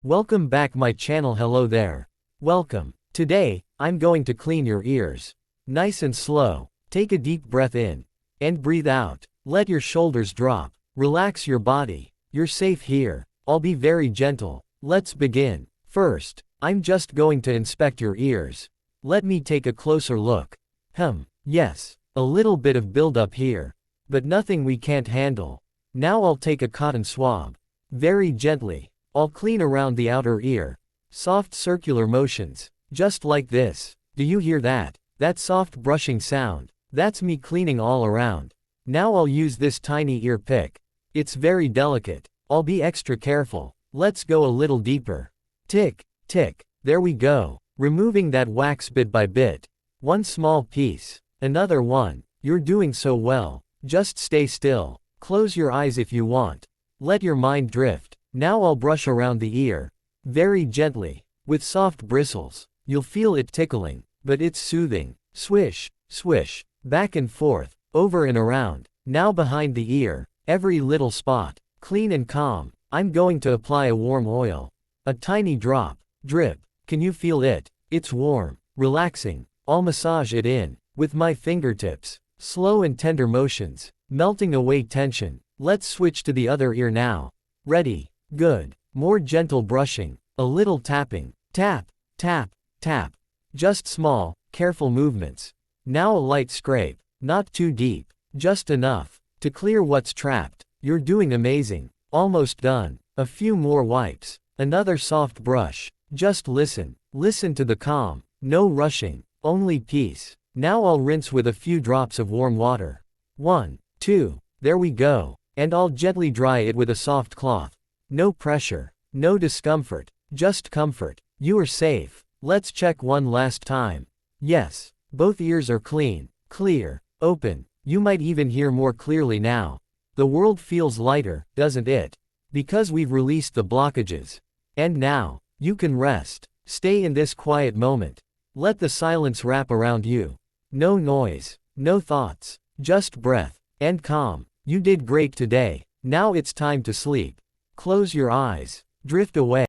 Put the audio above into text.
Welcome back my channel. Hello there. Welcome. Today, I'm going to clean your ears. Nice and slow. Take a deep breath in. And breathe out. Let your shoulders drop. Relax your body. You're safe here. I'll be very gentle. Let's begin. First, I'm just going to inspect your ears. Let me take a closer look. Yes, a little bit of buildup here. But nothing we can't handle. Now I'll take a cotton swab. Very gently. I'll clean around the outer ear. Soft circular motions. Just like this. Do you hear that? That soft brushing sound. That's me cleaning all around. Now I'll use this tiny ear pick. It's very delicate. I'll be extra careful. Let's go a little deeper. Tick, tick. There we go. Removing that wax bit by bit. One small piece. Another one. You're doing so well. Just stay still. Close your eyes if you want. Let your mind drift. Now I'll brush around the ear. Very gently. With soft bristles. You'll feel it tickling. But it's soothing. Swish, swish. Back and forth. Over and around. Now behind the ear. Every little spot. Clean and calm. I'm going to apply a warm oil. A tiny drop. Drip. Can you feel it? It's warm. Relaxing. I'll massage it in. With my fingertips. Slow and tender motions. Melting away tension. Let's switch to the other ear now. Ready? Good. More gentle brushing. A little tapping. Tap, tap, tap. Just small, careful movements. Now a light scrape. Not too deep. Just enough to clear what's trapped. You're doing amazing. Almost done. A few more wipes. Another soft brush. Just listen. Listen to the calm. No rushing. Only peace. Now I'll rinse with a few drops of warm water. 1, 2. There we go. And I'll gently dry it with a soft cloth. No pressure. No discomfort. Just comfort. You are safe. Let's check one last time. Yes. Both ears are clean. Clear. Open. You might even hear more clearly now. The world feels lighter, doesn't it? Because we've released the blockages. And now, you can rest. Stay in this quiet moment. Let the silence wrap around you. No noise. No thoughts. Just breath. And calm. You did great today. Now it's time to sleep. Close your eyes. Drift away.